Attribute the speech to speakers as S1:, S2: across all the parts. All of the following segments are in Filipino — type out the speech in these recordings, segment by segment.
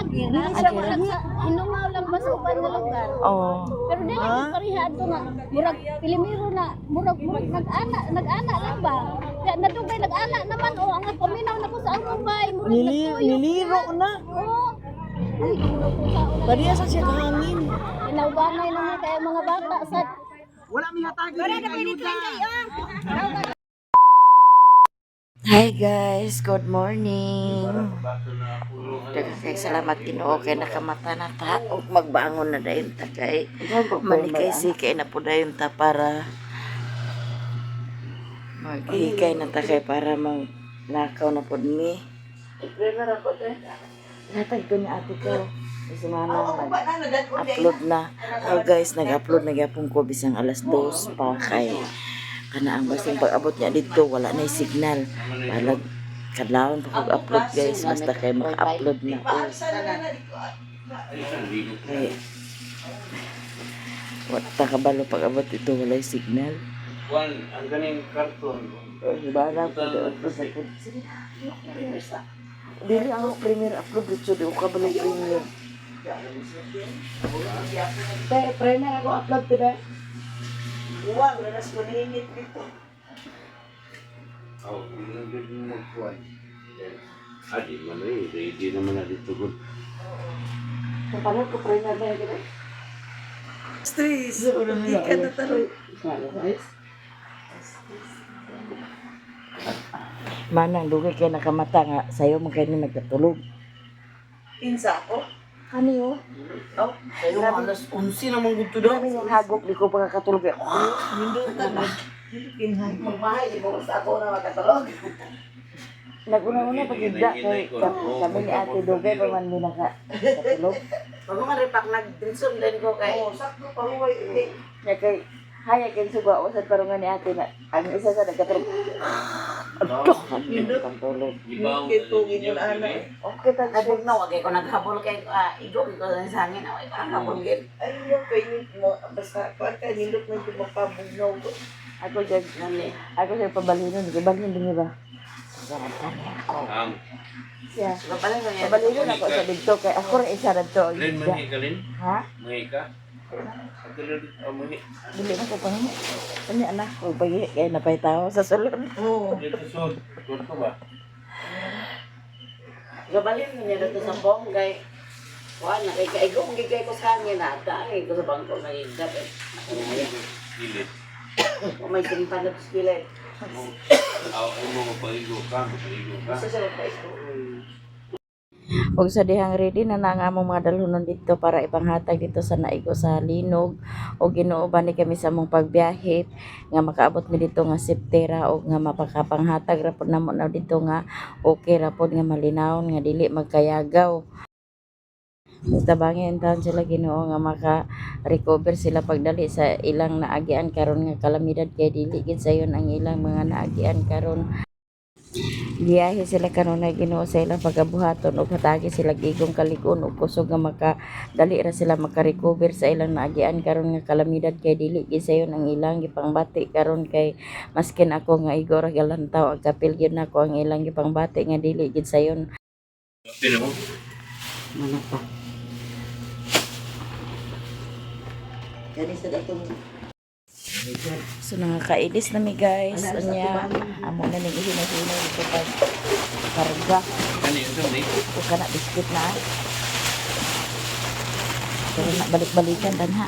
S1: Dili siya inumaw lang basuban nga lugar.
S2: Oh.
S1: Pero dili parihad to nga murag pilimiro na murag nag-ana lang ba? Kaya nadugay nag-ana naman o ang paminaw na ko sa akong bay murag
S2: Niliro na.
S1: Oo. Ay,
S2: Kaniya sa siya kahangin.
S1: inaubanay naman kaya mga bata sa
S2: Hi guys, good morning. Daghang salamat Ginoo kay nakamata na ta ug magbangon na dayon ta kay manikay sikay na po dayon ta para maghikay na ta kay para magnakaw na pod ni. Primer ako de. Natay ko ni ate ko. Sumana nag-upload na. Oh guys, nag-upload na gyapon ko bisang alas 2 pa kay kana ang basing pag-abot niya dito wala na signal. Balag kadlawon pa kog-upload guys basta kay maka-upload na ko. Ay, wala kabalo pag-abot dito wala signal.
S3: Juan, ang ganing karton.
S2: Barang po upload sa ko. Dili ang premier upload dito di ko kabalo premier. Premier ako upload today. Uwang, nanas ko niinit dito.
S3: Oh, hindi mo magkuhan. Adi, man eh. Ready naman na dito.
S2: Kung paano ko premier na yun? Stress. Ikan na taro. Manang dugay kay nakamata nga sayo man kay ni nagkatulog.
S4: Pinsa ako.
S2: Kani oh.
S4: Oh, kayo alas 11 naman gusto daw.
S2: Kami yung hagok di ko pagkakatulog.
S4: Mindutan na. Kinhay. Magbahay, di mo sa ako na makatulog.
S2: Naguna-una pagigda kay kami ni Ate Dugay pa man din nakatulog.
S4: Pag mga ripak nag-dinsun din ko kay. Oo, sakto pa huwag.
S2: Kaya kay haya kay suga usad parungan ni Ate na ang isa sa nagkatulog. Aduh, ang tulog.
S4: Kitugin yung anak.
S2: Okay ta.
S4: Abog na, wag ko naghabol kay igo ko sa hangin. Ay, habol gid. Ay, yung kayo mo. Basta, pagka nilok na yung mapabugnaw ko.
S2: Ako dyan, ako sa pabalinon, ibalhin din ba?
S3: Ang.
S2: Siya. Pabalinon ako sa dito kay ako rin isa na to.
S3: Lin, manhi ka, Lin?
S2: Ha?
S3: Manhi ka? Manhi.
S2: Dili na ko pa mo. Ano anak ko pagi kay napay tao sa sulod.
S4: Oo.
S3: Dito sud. Sud ko ba?
S4: Gabalin mo niya dito sa bong kay kuan na kay kaigong gigay ko sa hangin na dai ko sa bangko na hingap eh.
S3: Gilid.
S4: O may simpan na pispilit.
S3: Ay mo mapaigo ka. Mapaigo ka.
S4: Sa sa pa ito.
S2: Og sa dihang ready na nga among mga dalhonon dito para ipanghatag dito sa naigo sa Linog og ginuoban ni kami sa among pagbiyahe nga makaabot mi dito nga Septera og nga mapakapanghatag ra pud namo na dito nga okay ra pud nga malinawon nga dili magkayagaw. Tabangin taon sila Ginoo nga maka-recover sila pagdali sa ilang naagian karon nga kalamidad kay dili gid sayon ang ilang mga naagian karon. Biyahe sila kanunay Ginoo sa ilang pagabuhaton ug hatagi sila gigong kalig-on ug kusog nga makadali ra sila maka-recover sa ilang naagian karon nga kalamidad kay dili gisayon ang ilang gipangbati karon kay maskin ako nga igor galantaw ag kapil gyud nako ang ilang gipangbati nga dili gid sayon.
S3: Pino mo?
S2: Mana pa?
S4: Kani sa datong
S2: So nakakailis na mi guys. Anya amo na ning ihina-hina dito pag karga.
S3: Ano yung sumli?
S2: O kana biskit na. Pero na balik-balikan tanha.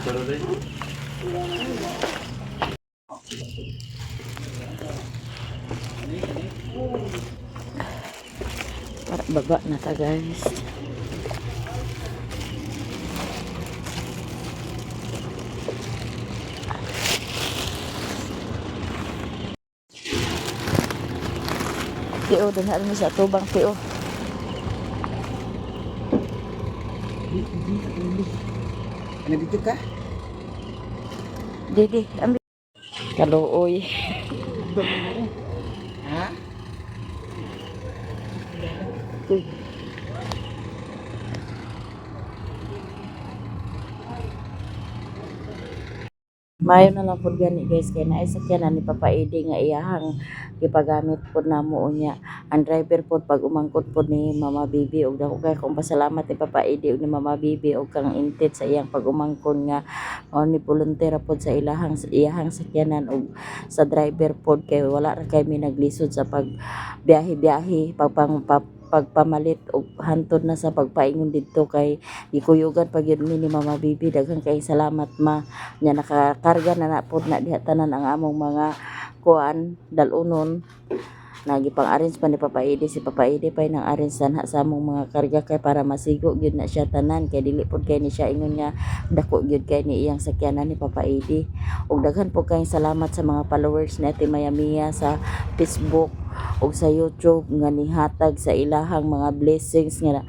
S3: Suro rin.
S2: Para baba na ta guys. Tio, doon na sa tubang tio.
S4: Ano dito ka?
S2: Didi, ambil. Kaluoy.
S4: Ha?
S2: Uy. Maayo na lang pud gani guys kay naay sakyanan ni Papa Edi nga iyahang gipagamit pud namo unya. Ang driver pud pag umangkot pud ni Mama Bibi ug dako kay kong pasalamat ni Papa Edi ug ni Mama Bibi ug kang intit sa iyang pag umangkon nga mao ni volunteer pod sa iyahang sakyanan ug sa driver pod kay wala ra kay mi naglisod sa pag biyahe pagpamalit og hantod na sa pagpaingon didto kay gikuyugan pag yun ni Mama Bibi. Daghang kay salamat ma nya nakakarga na napod na diha tanan ang among mga kuan dalunon nagipang arrange pa ni Papa Edi. Si Papa Edi pa nang arrange sana sa among mga karga kay para masigo gyud na siya tanan kay dili pod kay ni siya ingon nga dako gyud kay ni iyang sakyanan ni Papa Edi. Ug daghan po kay salamat sa mga followers ni Ate Maya Mia sa Facebook ug sa YouTube nga nihatag sa ilahang mga blessings nga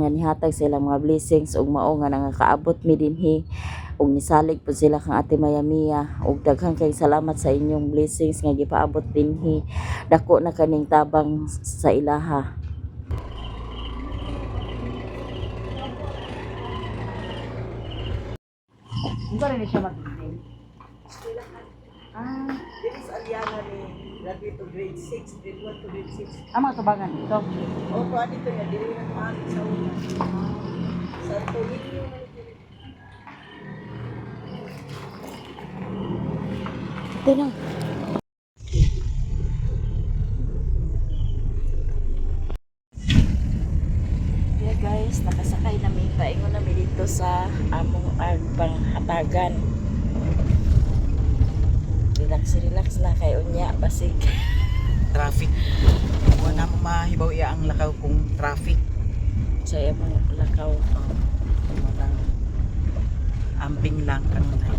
S2: nihatag sa ilang mga blessings ug mao nga nangakaabot mi dinhi ug nisalig po sila kang Ate Maya Mia ug daghang kay salamat sa inyong blessings nga gipaabot dinhi. Dako na kaning tabang sa ilaha.
S4: Hindi rin siya mag-grade. Dito sa Aliana ni graduate to grade 6, grade 1 to grade 6.
S2: Ang mga tubangan dito.
S4: O, kuha dito niya, dili na maaari sa una. Sa Torino na dito.
S2: Ito na. Yeah guys, nakasakay namin paingon namin dito sa among panghatagan. Relax na kay unya basig.
S5: Traffic. Wala mo mahibaw iya ang lakaw kung traffic.
S2: Sa among lakaw.
S5: Walang amping lang kanunay.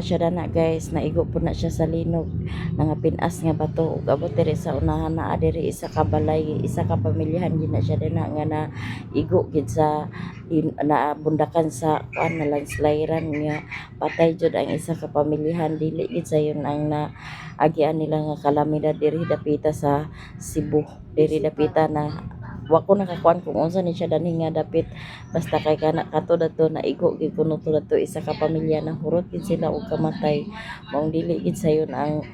S2: siya dana guys, naigo po na siya sa linog nga pinas nga bato ug abot diri sa unahan na diri isa ka balay, isa ka pamilyahan gid na siya dana nga na igo gid sa naabundakan sa kuan na landslidean nga patay jud ang isa ka pamilyahan, dili gid sayon ang naagian nila nga kalamidad diri dapita sa Cebu, diri dapita na wa ko nakakuan kung unsa ni siya dani nga dapit, basta kay kana kato dato na igo gid kuno to dato isa ka pamilya na hurot gid sila og kamatay, maong dili gid sayon ang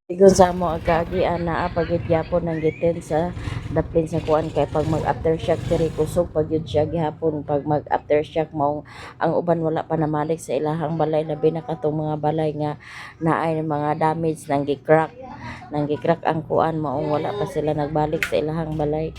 S2: Igon sa mo ang kaagian na pagid gyapon ng giten sa daplin sa kuan kay pag mag aftershock diri kusog pag yun siya gihapon, pag mag aftershock mao ang uban wala pa namalik sa ilahang balay, labi na katong mga balay nga naay mga damage nang gi-crack ang kuan, maong wala pa sila nagbalik sa ilahang balay.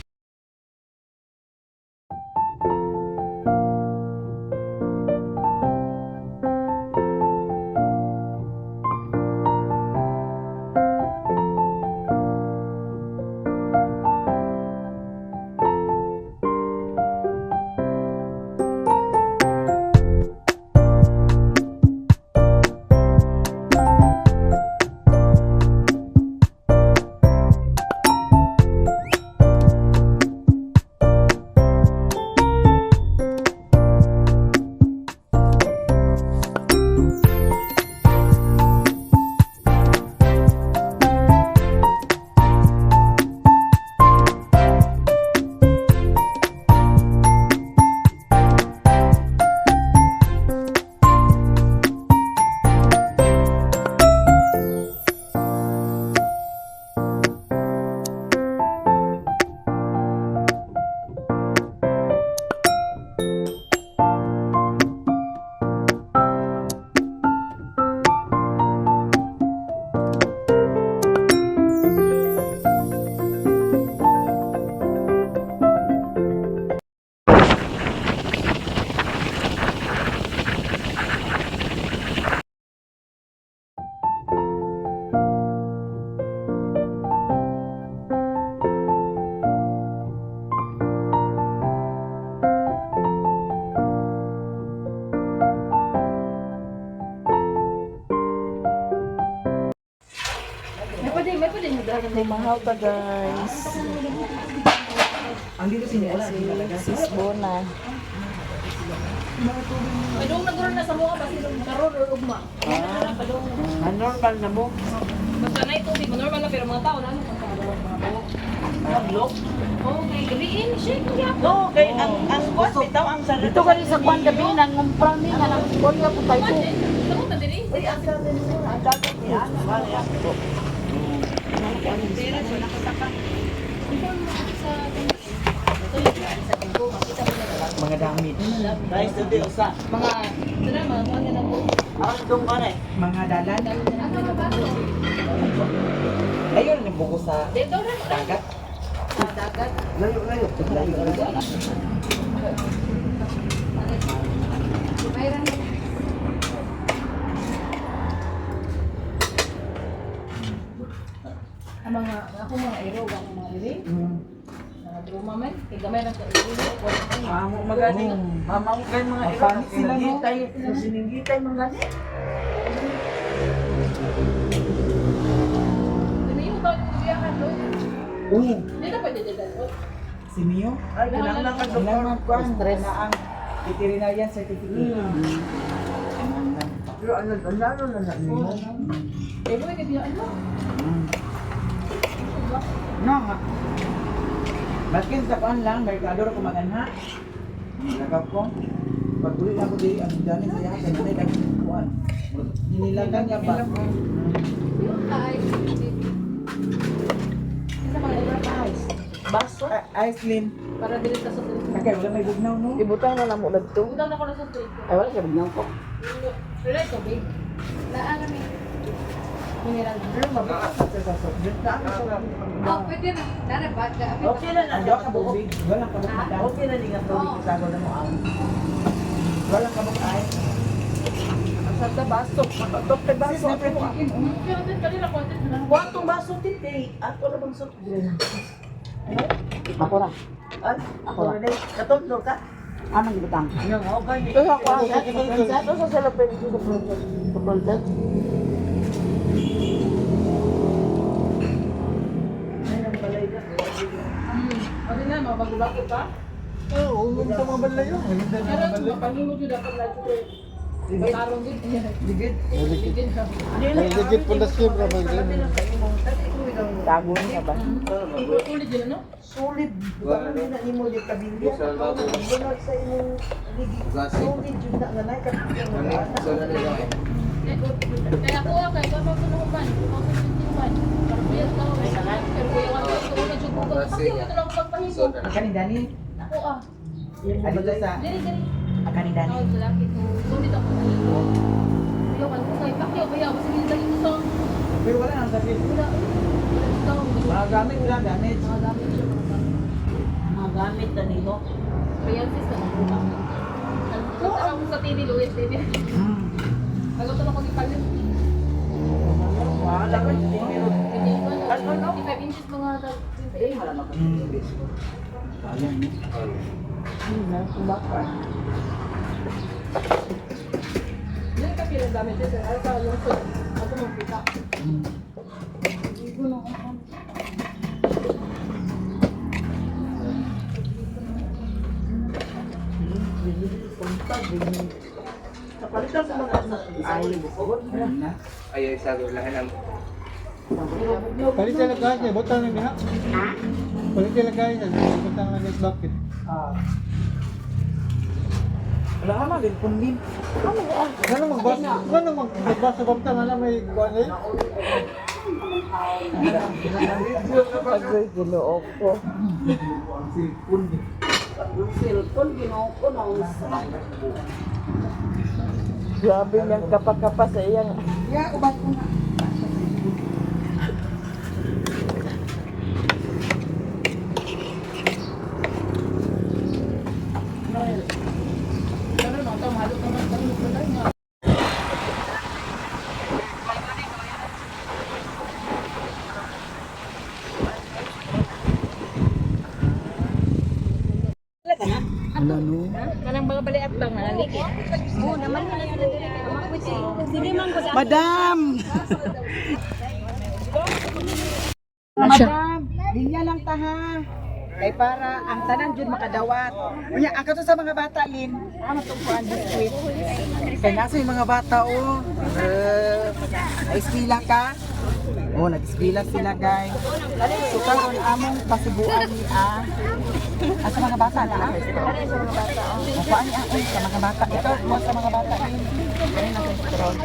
S2: Mahaw pa guys.
S5: Ang dito sinula
S2: Sis Bona.
S1: Padung naguro na sa mga basilong karon or ugma.
S5: normal na mo.
S1: Basta na ito, di ba normal na pero mga tao na ano
S5: Look.
S1: Okay, gabiin, shake niya.
S5: No, kay ang boss bitaw ang sarap.
S2: Dito kani sa kuan gabi nang ngumpra mi nga nang Korea po tayo.
S1: Tamo ta diri.
S5: Uy, ang sarap din mo. Ang dapat niya. Wala ya. Mga damit. Guys, dito usa.
S1: Mga tara mga kuan na po.
S5: Ang dong kanay. Mga dalan. Ayun yung buko sa
S1: Dito na
S5: dagat.
S1: dagat.
S5: Layo.
S1: Mayroon ang mga ako mga iro, ang mga iri. Mga druma man, kay gamay ra sa iro.
S5: Amo magaling. Mamang kay mga ilo. Siningitay mga gani.
S1: Dili mo tayo biyahan do.
S5: Oo.
S1: Dito pa dito do.
S5: Si Mio? Ay, kailangan ka doktor ko ang stress na ang veterinarian certificate. Pero ano na nimo?
S1: Eh mo kay biyahan mo.
S5: No nga. Baskin sa kuan lang, merkador ko maganha. Nagap ko. Pag uli na ko di, ang dani sa yahan, sa nanay dahil kuan. Ninilagan niya ba?
S1: Ay. Isa mga iro pa ice.
S5: Baso? Iceland.
S1: Para dili ka sa tuig.
S5: Kaya wala may bugnaw no?
S2: Ibutang na lang mo dagto.
S1: Udang na ko na sa tuig.
S2: Ay wala siya bignaw ko.
S1: Relay to big. Naan mi. Mineral.
S5: Pero mababa sa sasok. Diyan ka ako sa...
S1: Oh, pwede na. Dara ba?
S5: Okay na na. Ka bubig. Walang kabuk na daan. Okay na nga tubig. Isago na mo ang... Walang kabuk ay.
S4: sa baso. Matatok kay baso. Ako atong baso titi. Ato na bang soft drink.
S5: Ako ra.
S4: Ako na din. Katotlo ka?
S5: Amang gibutang.
S4: Yung okay. Ito ako ang ito sa salapin ko sa project. Sa project. Ay, nang balay ka.
S6: Ano na, mabago-bago pa?
S5: Oo, ulong sa mga balay yun.
S6: Pero mapangulog yun dapat lahat ko. Batarong din.
S5: Digit.
S7: Legit pundasyon ra man din.
S2: Tago niya ba?
S6: Ulit yun, ano?
S4: Solid. Baka na nimo di kabilya. Bunod sa imong ligi. Solid jud na nga nay
S6: Kaya ako, kaya ba magtulungan? Magtulungan. Para puyat ka, may salat. Pero kuya ka, ito na dyan ko. Kasi ito lang pagpahipo.
S5: Akani Dani.
S6: Ako
S5: Adito sa
S6: Diri.
S5: Akani Dani.
S6: Ako sa laki ko. Sulit ako pahipo. Kuya ka, kaya bakyo, kaya ako sige dali ko sa.
S5: Pero wala nang sakit.
S6: Wala.
S5: Mga gamit lang, gamit.
S6: Mga gamit siya.
S4: mga gamit na nimo.
S6: Kaya sis na magbuka. Nagpunta ako sa TV, Luis TV. Nagpunta ako ipalit.
S4: Wala ka din.
S6: Ganyan ko na. 55 inches mga tag.
S5: Sayang ni.
S6: Yan ka pinagamit yun. Ano sa lungsod? Ako magpita.
S4: Kapalitan sa mga ay
S3: Ayaw sa lahat ng
S7: Palit sila guys, butang lang diha. Palit sila guys, butang lang guys bakit.
S5: Wala ka magin pundin.
S7: Ano magbas sa butang na may kuan eh.
S2: Agoy ginoo ko.
S4: yung cellphone ginoo ko na unsa.
S2: Grabe niyang kapakapa sa iyang
S5: Ya, ubat ko na.
S6: Ano naman ito? Mahalot naman. Ano naman?
S5: Wala no.
S6: Kanang mga baliat bang nalaliki? Oo, naman na sila dili man ko.
S5: Madam! Madam, linya lang ta ha. Kay para ang tanan jud makadawat. Unya ang kato sa mga bata lin, ano tong kuan biskwit. Kay nasa yung mga bata oh. Eskwela ka? Oh, nag-eskwela sila guys. So karon among pasiguan ni sa mga bata na. O kuan ni sa mga bata. Ito mo sa mga bata lin. Kani na restaurant.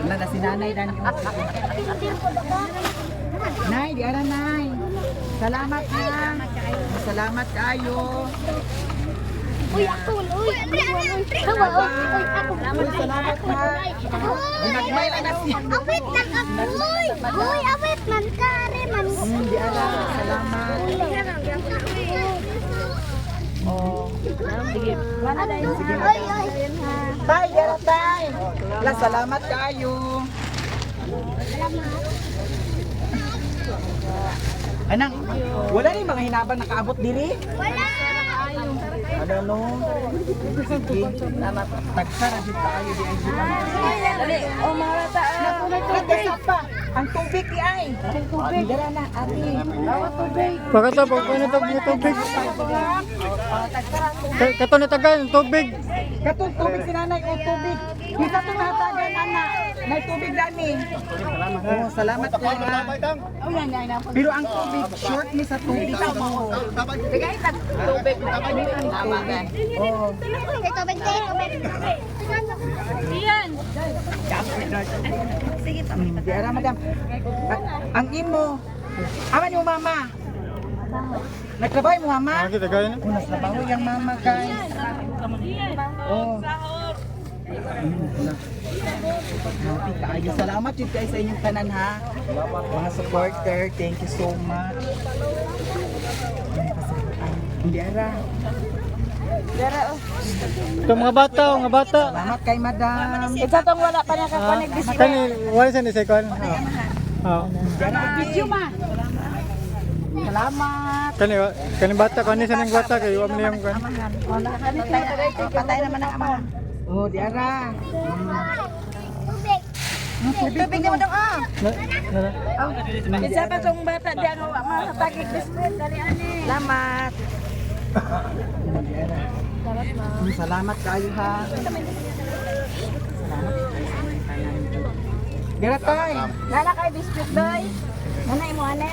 S5: Wala na si nanay dan Nay, di ara nay. Salamat ha. Salamat kayo.
S1: Uy, ako, uy, hawa, uy, ako.
S5: Salamat ha. Nagmay lang na siya.
S1: Awit lang ako, uy. Uy, awit man kare man.
S5: Di ara. Salamat. Oh.
S1: Sige. Sige. Uy, uy.
S5: Tay, di ara tay. La salamat kayo. Anang, wala ni mga hinabang nakaabot diri?
S1: Wala.
S5: Ano no? Sige. Tagsara dito tayo di ay dito.
S2: Dali, oh mga bata.
S5: Nagdasap pa. Ang tubig di ay. Ang tubig. Dara na, ate. Bawat tubig.
S7: Bakit sa pagkuno tubig? Kato na tagal tubig.
S5: Katong tubig si nanay o tubig. Kita to natagan anak. May tubig dani. Oh, salamat po ha. Pero ang tubig, short ni sa tubig sa mo.
S6: Bigay tag tubig na ini ang tawagan.
S5: Oh.
S1: Tubig, tubig.
S6: Iyan.
S5: Di ara madam. Ang imo. Aman yung mama. Nagtrabaho mo mama?
S7: Kita gaya na.
S5: Unas trabaho yung mama guys. Oh. Happy kaayo. Salamat yun kayo sa inyong tanan ha. Mga supporter, thank you so much. Hindi ara.
S7: Ito mga bata, mga bata.
S5: Salamat kay madam.
S4: Ito tong wala pa nakakonek biskwit.
S7: Kani, wala siya ni second. Oh.
S4: Video ma. Salamat.
S7: Kani bata, kani sa ning bata kay wa man yung kan.
S4: Patay naman ang ama.
S5: Oh, diara.
S4: Tubig naman daw ah.
S7: Na.
S4: Isa pa tong bata di ano makatagig biskwit dali ani. Salamat.
S5: Salamat kayo ha. Dira tay.
S4: Nana kay biskwit doy. Nana imo ane.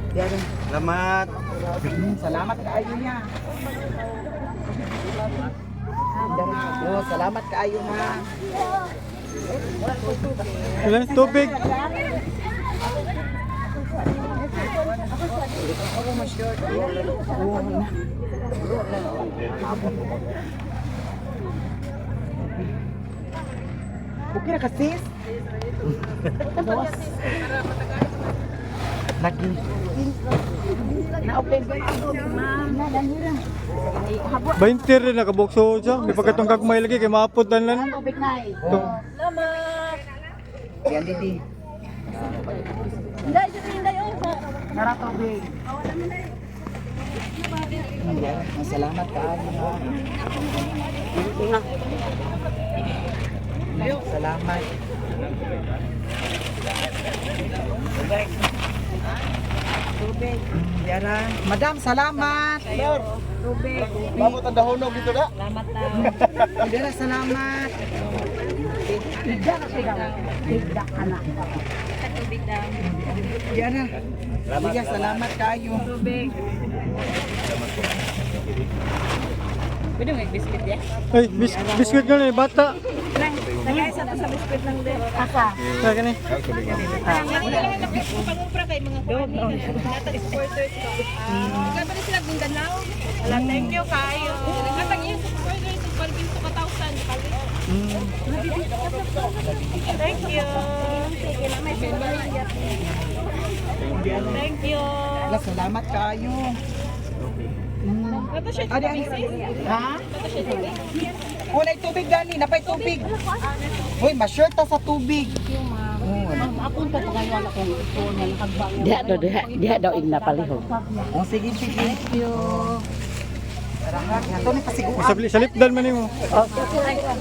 S5: Diara.
S3: Salamat.
S5: Salamat kayo niya. Oh, salamat kayo ha.
S7: Ilan tubig?
S5: Okay na kasis. Lagi.
S4: Na-open ba ito? Na danira. Ay habo.
S7: 20 rin nakabukso siya. May pagkatong kagmay lagi kay maapot dan lan.
S4: Tubig na eh.
S5: Yan didi.
S1: Hindi, hindi yung sa...
S5: Nara tubig. Salamat kayo ha. Salamat. Tubig. Diara. Madam, salamat. Tubig. Babot ang dahonog dito na. Salamat na. Diara, salamat.
S4: Ida ka siya. Ida ka na.
S5: Diara. Diara, salamat kayo. Tubig.
S4: Pwede mo biscuit ya?
S7: Ay, biskuit ka na bata.
S4: Tagay sa biscuit lang din. Asa?
S7: Kaya kani.
S6: Pangupra kay mga kuwan. Nata supporters ko. Kaya sila Mindanao. Wala, thank you kayo. Nagkatag yung supporters sa Palpin sa Katausan. Thank you. Thank you.
S5: Diara, salamat kayo.
S6: Nata siya
S5: Adi,
S6: tubig, sis.
S5: ha?
S6: Nata siya tubig.
S5: Wala tubig gani, napay tubig. Hoy, ma-shirt ta sa tubig.
S4: Apunta pa kayo anak kong ito na nakagbang.
S2: Diha daw igna palihog.
S5: Oh, sige, sige. Thank you. Tara ha, ito ni pasiguan.
S7: Salipdan man nimo.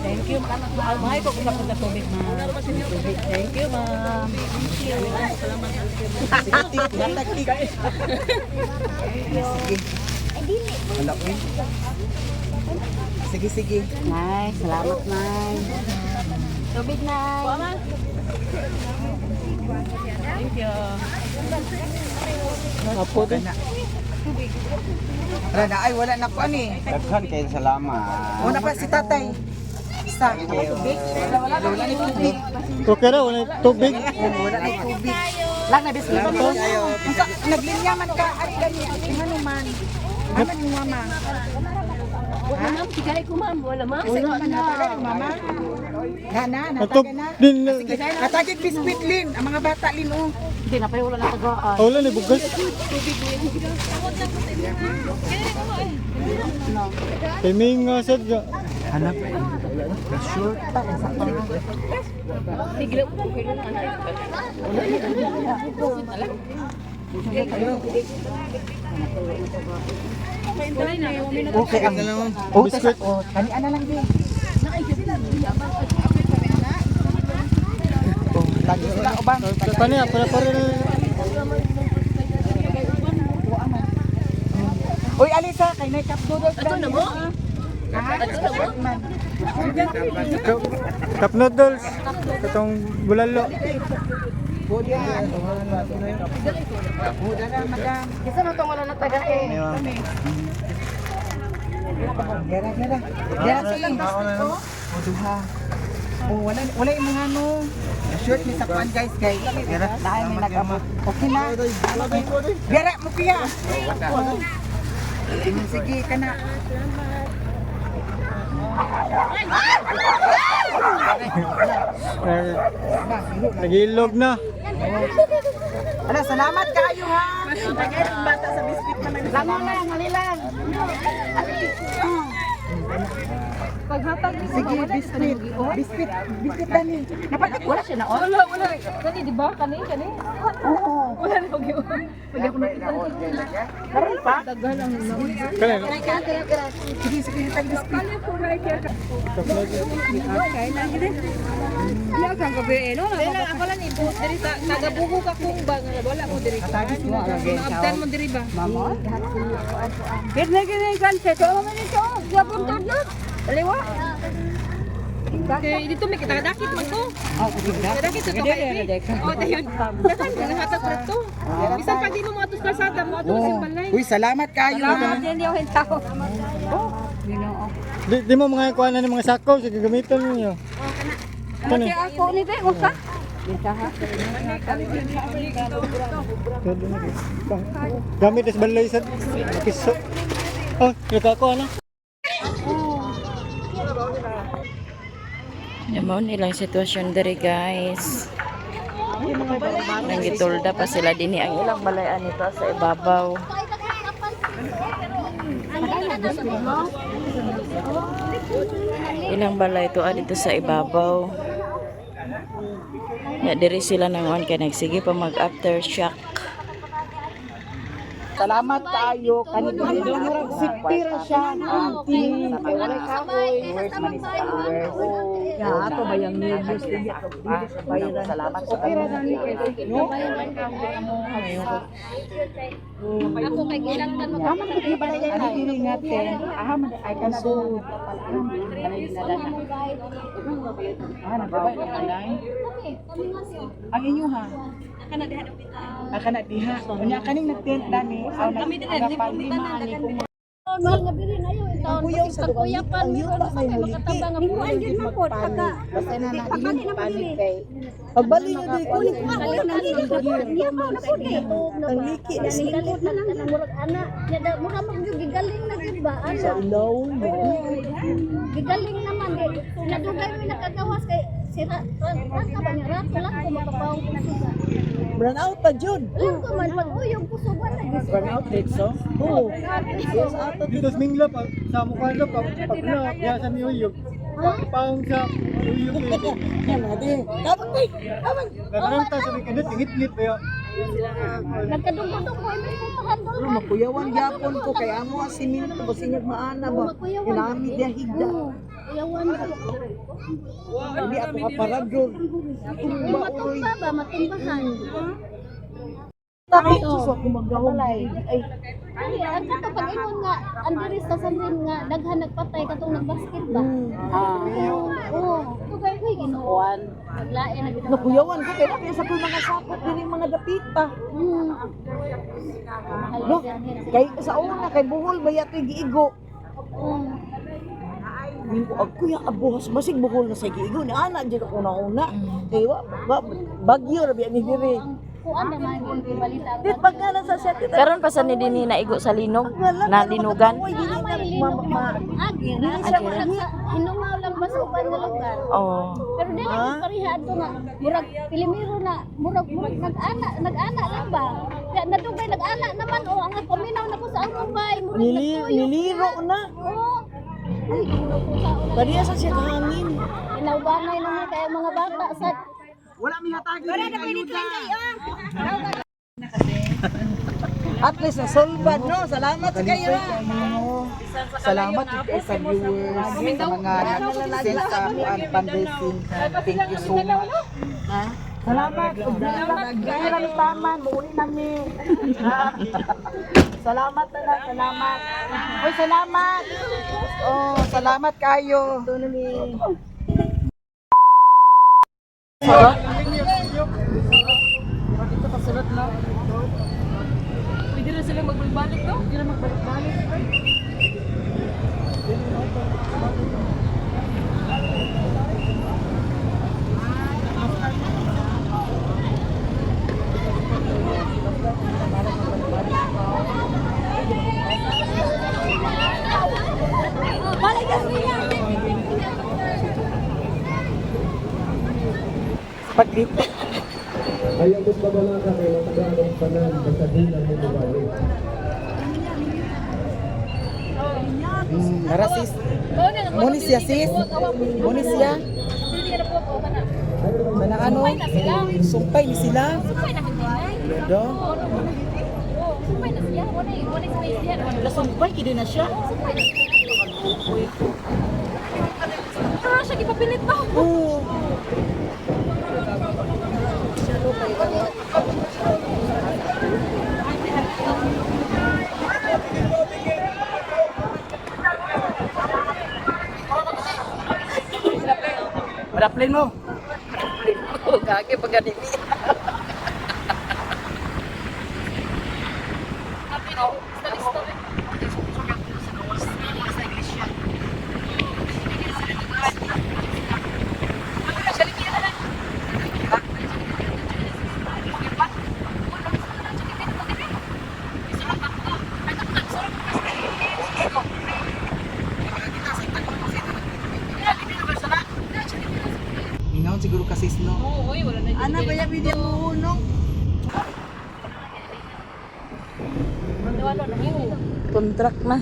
S4: Thank you. Mahal ko kung napunta tubig ma. Thank you ma'am.
S5: Sige, sige.
S4: Nay, salamat nay. Tubig nay.
S6: Thank you.
S5: Apo din. Rana, ay wala na po ani.
S3: Daghan kayo salamat.
S5: Wala pa si tatay. Isa. Wala ni tubig.
S7: Okay ra wala tubig.
S5: Wala ni tubig.
S4: Lang na biscuit mo.
S5: Naglinya man ka, ari gani, ano man. Ano ni mama?
S1: Wala ma'am, sigay ko ma'am. Wala ma'am.
S5: Wala na tagay mama. Gana,
S7: Ato
S5: natagay na.
S7: din
S5: Natagig biskwit lin, ang mga bata lin oh.
S4: Hindi na pa wala na tagaan.
S7: wala ni bugas. Timing nga sad ga.
S5: Hanap. Sure.
S1: Bigla ko kayo na
S5: Okay, ang oh, biskwit. Oh, kani ana lang din. Oh, lagi sila uban.
S7: Kani para
S5: Uy, Alisa, kay nay cup noodles.
S1: Ato na mo?
S7: cup noodles. Katong bulalo.
S5: Bodi yan. Oh, dara madam.
S4: Isa mo tong wala na tagaan.
S5: Dara, dara. Dara sila. Oh, duha. Oh, wala yung mga ano. Shirt ni Sakwan guys, kay. Dara, dahil may nag-abot. Okay na. Dara mo kuya. Sige, kana.
S7: Nagilog na.
S4: Ala, salamat kayo ha. Tagay ng bata sa biscuit na nagsalangan. Lang na, halilan.
S6: Paghatag ni
S4: Sige, biscuit. Biscuit dani. Dapat wala siya na on.
S6: Wala. Kani di ba? Kani.
S4: Oo.
S6: Wala na pag yun. Pag ako nakita.
S4: Karon pa?
S6: Tagal ang naman.
S7: Kaya,
S4: Sige, tag biscuit.
S6: Kali po na kaya. Okay, lagi din. Diya kang gabi no. Wala ako lang ibo diri sa tagabugo ka kung ba wala mo diri. After mo diri ba?
S4: Mama.
S6: Gid kan se to mo dito. Gabon to na. Daliwa. Kaya dito may kitadakit man to. Kitadakit to kay. Oh, dayon. Dagan nga hatag ra to. Bisan pa di mo atos kalsada mo atos balay.
S4: Uy, salamat kayo.
S6: Din yo hentaw.
S7: di mo mga kuha na ng mga sako, sige gamitin ninyo.
S6: Kasi ako ni be usa.
S7: Gamit is balay sa kiso. Oh, kita ko ano?
S2: Yamaw nilang sitwasyon diri guys. Nangitulda pa sila dinhi ang ilang balayan nito sa ibabaw. Ilang balay to dito sa ibabaw. Ya diri sila nanguan kay nagsige pa mag aftershock.
S4: Salamat kayo. Kanino murag sipira siya. Auntie. Wala ka koy. Where's man is hours? Ya, ato ba yung news din ato sa bayaran. Salamat sa pera na ni no.
S1: Ako kay gilang tan mo.
S4: Tama na ba yan na ingatin. Aha man ay kanso. Ana ba ba alay? Ang inyo ha. Kana diha. Unya kaning nagtent dani. Aw na agapan lima ani ko.
S1: Mahal nga biri na yun. Itaon sa kuyapan. Meron sa kay makatabang nga buwan. Yun man po.
S4: Basta na nagili panik kay. Pagbali na di ko ni ko na niya pa na pud eh. Ang liki na
S1: Galit na lang murag ana. Ya da mura gigaling na gid ba? Ano?
S4: low.
S1: Gigaling naman eh. Nadugay mi nakagawas kay sira. Rata ba niya? Rata lang ko makapawag na siya.
S4: Run out pa jud.
S1: Lang ko man pag uyong kusuban na gid.
S4: Run out dito. Oo. Yes out
S7: Dito sa Mingla pa sa mukha na pag na diya sa Niyuyog. Paong sa Niyuyog dito.
S4: Kapag kay.
S7: Nakaranta sa may kanit ngit-ngit pa yun.
S1: Nagkadungdong ko may pahandol.
S4: Pero makuyawan gyapon ko kay amo asiminto ba sinyag maana ba. Kinami dia higda.
S1: Yawan.
S4: Hindi ako kaparagod. Tumba uy.
S1: Matumba ba? Matumbahan.
S4: Tapos ako magdahon ay
S1: Ay, ang kato pag ingon nga, Andres ta sanrin nga, daghan nagpatay katong nagbasket ba? Oo. Tugay ko ginuwan. Naglain na gid.
S4: nakuyawan ko kaya kaya sa ko mga sakot din yung mga dapita. No, kay sa una kay buhol ba yato giigo. Min ko ag kuya abuhas basig buhol na sa giigo ni ana jud ako na una. Kay bagyo ra biya ni diri.
S1: Kuan naman yung balita.
S4: Dit pag nga sa set kita.
S2: Karon pa sa ni dinhi naigo sa linog na linugan.
S1: Agi ra siya inumaw lang ba sa uban nga lugar.
S2: Oh.
S1: Pero dili ko parihad to nga murag pilimiro na murag nag-ana lang ba? Kaya nadugay nag-ana naman o ang paminaw na ko sa akong bay murag
S4: Niliro na.
S1: Oo. Ay, pusa o.
S4: Kadiya sa siya hangin.
S1: Inawbanay naman kaya mga bata sa
S4: Wala mi hatagi. Wala na pwede At least nasolvad, no? Salamat sa kayo. Salamat kay sa viewers, sa mga nag-send sa fundraising. Thank you so much. Ha? Salamat. Nagbigay ng taman, muuli namin. Salamat na lang, salamat. Oy, salamat. Oh, salamat kayo.
S6: Pwede na sila magbalik no? Pwede na magbalik-balik.
S4: Pag dito.
S8: Ayaw mo't mabalaka kay matagaan ang panan basta di na mo mabalik.
S4: Nara sis. Muni siya sis. Muni siya. Sana ano? Sumpay ni sila. Lodo.
S1: Sumpay na siya. Wala space yan.
S4: Sumpay kidi na siya.
S1: Ah, siya gipapilit pa.
S4: Oo. Paraplane mo.
S2: Gagi pag ganito.
S4: Ingaon siguro kasi no.
S6: Oo, oy, wala na.
S4: Ana ba yung video mo unong?
S2: Contract na.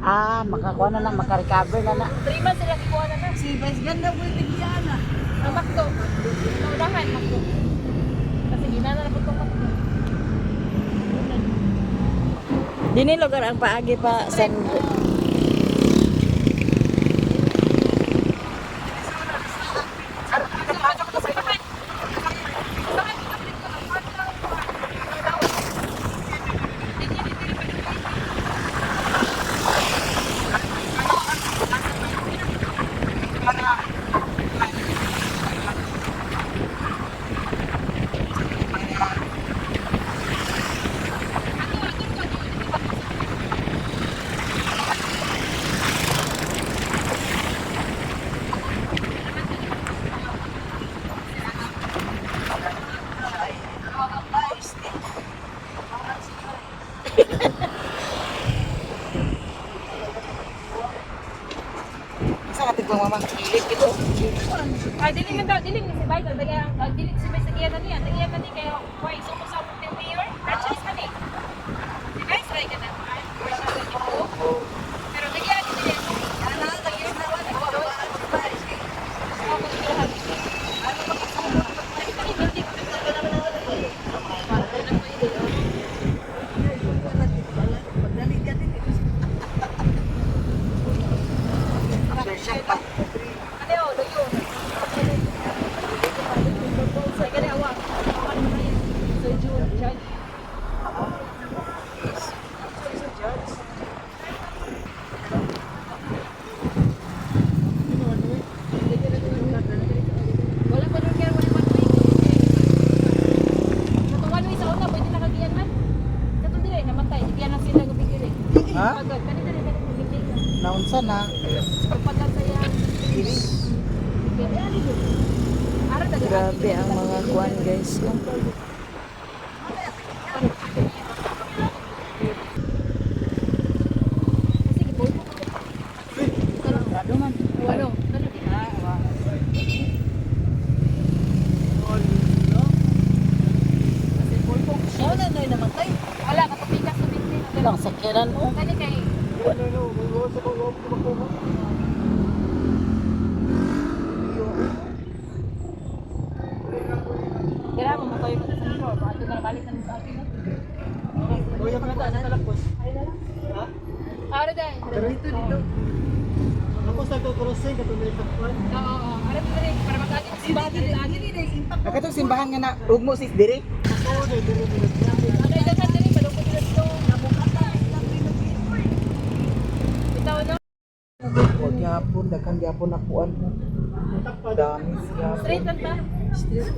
S4: Ah, makakuha na lang, makarecover na na.
S6: 3 months sila kikuha na na.
S4: Si Vice ganda po yung bigyan na.
S6: Ang makto. Naunahan, makto. Kasi ginana na po itong makto.
S2: Dini lugar ang paagi pa San
S4: Isa ka tigpang mama.
S6: Ay, dili man daw, dili man si Bay. Dili si Bay sa giyan na niya. Tagiyan na niya kaya, why, so mo sa mga mayor? Franchise ka ni. Si Bay, try ka na. Pero tagiyan ni niya. Tagiyan na wala. Wala pa doon kaya wala one way. Katong one way sa una, pwede nakagiyan man. Katong dili, namatay. Iyan lang sila gabigil eh.
S4: Ha?
S6: Pagod, kanina rin kanina gabigil.
S4: Naunsa na.
S6: Pagpagod sa yan.
S2: Grabe ang mga kuan guys.
S6: Ano?
S4: Oh, na namatay.
S6: Wala, katupikas sa bitli.
S4: Lang sakyanan mo.
S6: Kani kay kaya mo matoy mo sa sentro. Paano na balik na sa akin?
S7: Kuya pa na sa talapos. Ha?
S6: Ara dai.
S4: Dito.
S7: Ako sa to crossing katulad sa kwan.
S6: Oo, ara dai para mag-agi si Badi lagi ni dai impact.
S4: Nakatong simbahan nga na ugmo sis diri.
S7: Ako dai dire.
S6: Ano ito sa diri palungkot dito to nabukata. Bitaw no.
S4: O gyapon daghang gyapon nakuan mo. Dami siya.
S6: Straight lang ba? Straight.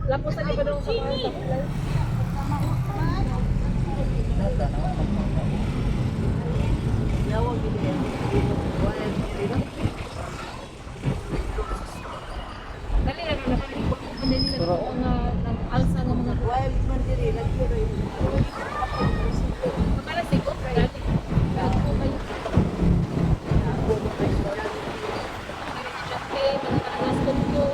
S6: Lapos sa ba daw sa mga dali lang na dali lang mga alsa ng mga wild man diri lagi ro. Makala sigo dali. Ako kayo. Okay, mga kanagas ko.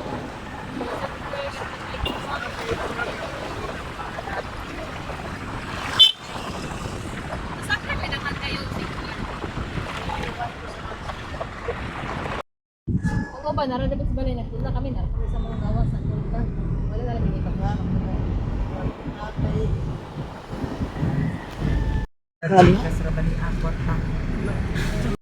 S6: Ako ba, naroon sa balay, nagpunta kami, naroon sa mga gawas, nagpunta. Wala na lang yung ipagkakak.
S4: Kali. Kasra ba ni Akot pa?